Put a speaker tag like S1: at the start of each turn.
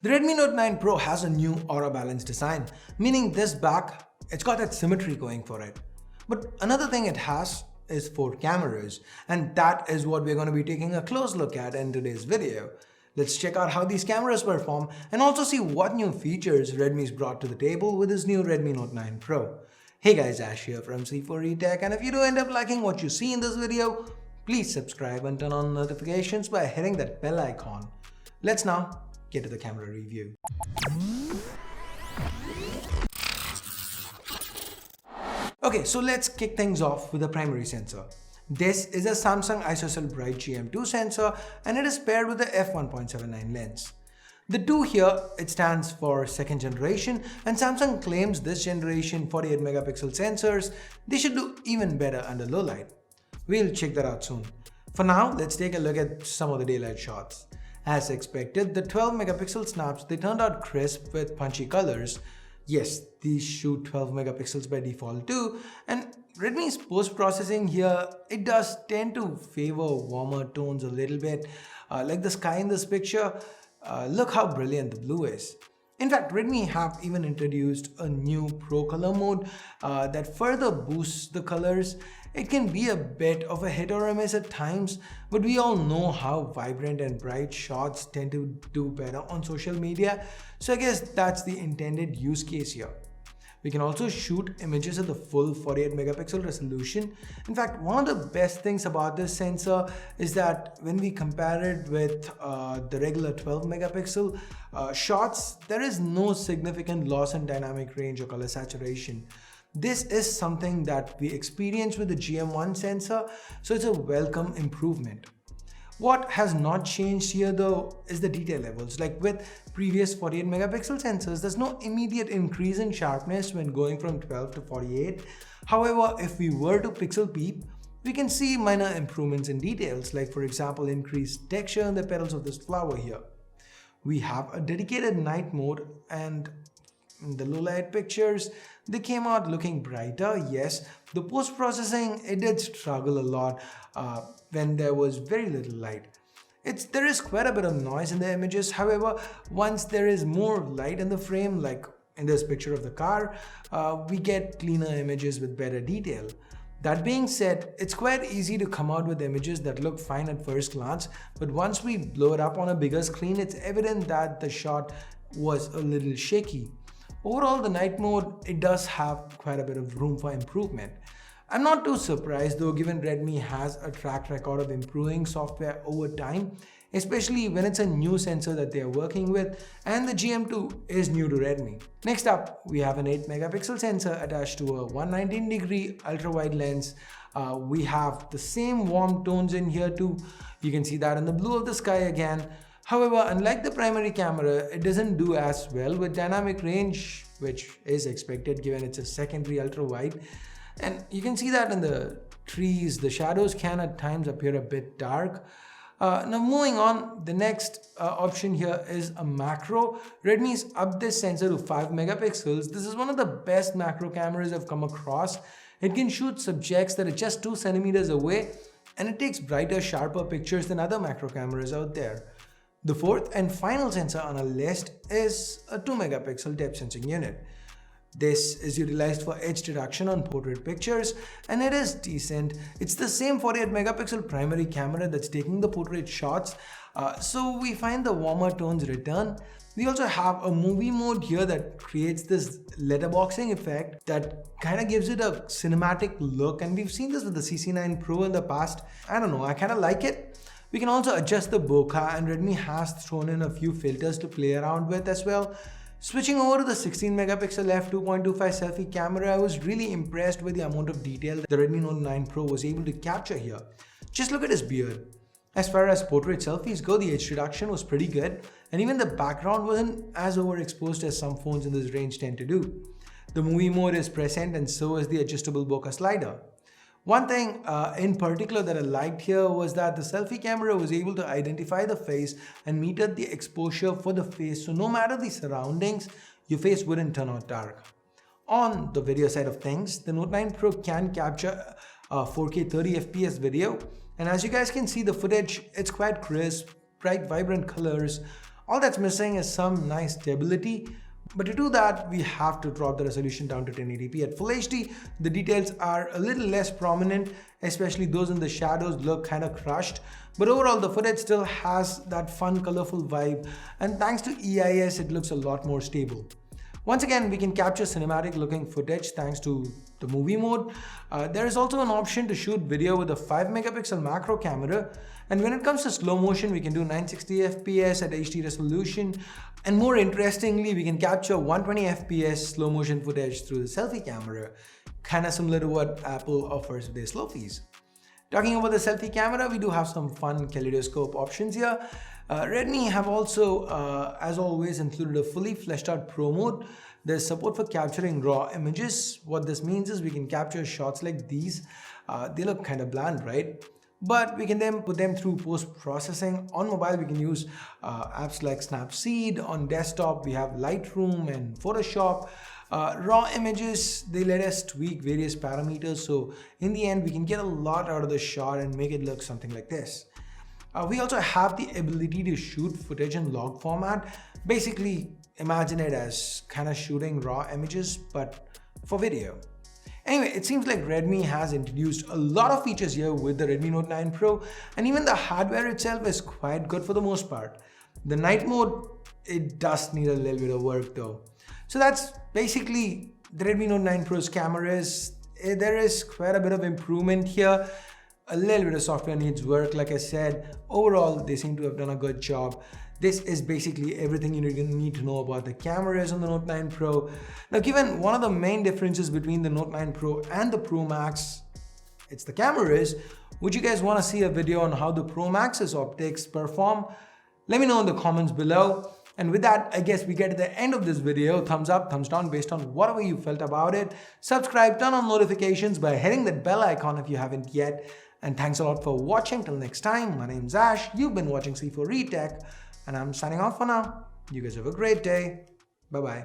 S1: The Redmi Note 9 Pro has a new aura balance design, meaning this back, it's got that symmetry going for it. But another thing it has is 4 cameras, and that is what we're going to be taking a close look at in today's video. Let's check out how these cameras perform and also see what new features Redmi's brought to the table with his new Redmi Note 9 Pro. Hey guys, Ash here from C4eTech, and if you do end up liking what you see in this video, please subscribe and turn on notifications by hitting that bell icon. Let's now get to the camera review. Okay, so let's kick things off with the primary sensor. This is a Samsung ISOCELL Bright GM2 sensor and it is paired with the f1.79 lens. The 2 here, it stands for second generation, and Samsung claims this generation 48 megapixel sensors, they should do even better under low light. We'll check that out soon. For now, let's take a look at some of the daylight shots. As expected, the 12 megapixel snaps, they turned out crisp with punchy colors. Yes, these shoot 12 megapixels by default too, and Redmi's post-processing here, it does tend to favor warmer tones a little bit, like the sky in this picture. Look how brilliant the blue is. In fact, Redmi have even introduced a new Pro Color mode that further boosts the colors. It can be a bit of a hit or a miss at times, but we all know how vibrant and bright shots tend to do better on social media, so I guess that's the intended use case here. We can also shoot images at the full 48 megapixel resolution. In fact, one of the best things about this sensor is that when we compare it with the regular 12 megapixel shots, there is no significant loss in dynamic range or color saturation. This is something that we experience with the GM1 sensor, so it's a welcome improvement. What has not changed here though is the detail levels. Like with previous 48 megapixel sensors, there's no immediate increase in sharpness when going from 12 to 48. However, if we were to pixel peep, we can see minor improvements in details, like for example increased texture in the petals of this flower here. We have a dedicated night mode, and in the low light pictures, they came out looking brighter. Yes, the post-processing, it did struggle a lot when there was very little light. There is quite a bit of noise in the images. However, once there is more light in the frame, like in this picture of the car, we get cleaner images with better detail. That being said, it's quite easy to come out with images that look fine at first glance, but once we blow it up on a bigger screen, it's evident that the shot was a little shaky. Overall, the night mode, it does have quite a bit of room for improvement. I'm not too surprised though, given Redmi has a track record of improving software over time, especially when it's a new sensor that they are working with, and the GM2 is new to Redmi. Next up, we have an 8 megapixel sensor attached to a 119-degree ultra-wide lens. We have the same warm tones in here too. You can see that in the blue of the sky again. However, unlike the primary camera, it doesn't do as well with dynamic range, which is expected given it's a secondary ultra-wide. And you can see that in the trees, the shadows can at times appear a bit dark. Now moving on, the next option here is a macro. Redmi's upped this sensor to 5 megapixels. This is one of the best macro cameras I've come across. It can shoot subjects that are just 2 centimeters away, and it takes brighter, sharper pictures than other macro cameras out there. The fourth and final sensor on our list is a 2 megapixel depth sensing unit. This is utilized for edge detection on portrait pictures, and it is decent. It's the same 48 megapixel primary camera that's taking the portrait shots, so we find the warmer tones return. We also have a movie mode here that creates this letterboxing effect that kind of gives it a cinematic look, and we've seen this with the CC9 Pro in the past. I don't know, I kind of like it. We can also adjust the bokeh, and Redmi has thrown in a few filters to play around with as well. Switching over to the 16 megapixel f2.25 selfie camera, I was really impressed with the amount of detail that the Redmi Note 9 Pro was able to capture here. Just look at his beard. As far as portrait selfies go, the edge reduction was pretty good, and even the background wasn't as overexposed as some phones in this range tend to do. The movie mode is present, and so is the adjustable bokeh slider. One thing in particular that I liked here was that the selfie camera was able to identify the face and metered the exposure for the face, so no matter the surroundings, your face wouldn't turn out dark. On the video side of things, the Note 9 Pro can capture 4K 30 FPS video, and as you guys can see, the footage, it's quite crisp, bright, vibrant colors. All that's missing is some nice stability. But to do that, we have to drop the resolution down to 1080p. At Full HD, the details are a little less prominent, especially those in the shadows look kind of crushed. But overall, the footage still has that fun, colorful vibe. And thanks to EIS, it looks a lot more stable. Once again, we can capture cinematic looking footage thanks to the movie mode. There is also an option to shoot video with a 5 megapixel macro camera. And when it comes to slow motion, we can do 960 FPS at HD resolution. And more interestingly, we can capture 120 FPS slow motion footage through the selfie camera, kind of similar to what Apple offers with their Slofies. Talking about the selfie camera, we do have some fun kaleidoscope options here. Redmi have also, as always, included a fully fleshed out Pro mode. There's support for capturing raw images. What this means is we can capture shots like these. They look kind of bland, right? But we can then put them through post-processing. On mobile, we can use apps like Snapseed. On desktop, we have Lightroom and Photoshop. Raw images, they let us tweak various parameters. So in the end, we can get a lot out of the shot and make it look something like this. We also have the ability to shoot footage in log format. Basically, imagine it as kind of shooting raw images, but for video. Anyway, it seems like Redmi has introduced a lot of features here with the Redmi Note 9 Pro, and even the hardware itself is quite good for the most part. The night mode, it does need a little bit of work though. So that's basically the Redmi Note 9 Pro's cameras. There is quite a bit of improvement here. A little bit of software needs work, like I said. Overall, they seem to have done a good job. This is basically everything you need to know about the cameras on the Note 9 Pro. Now, given one of the main differences between the Note 9 Pro and the Pro Max, it's the cameras. Would you guys want to see a video on how the Pro Max's optics perform? Let me know in the comments below. And with that, I guess we get to the end of this video. Thumbs up, thumbs down based on whatever you felt about it. Subscribe, turn on notifications by hitting that bell icon if you haven't yet. And thanks a lot for watching. Till next time, my name's Ash. You've been watching C4E Tech, and I'm signing off for now. You guys have a great day. Bye-bye.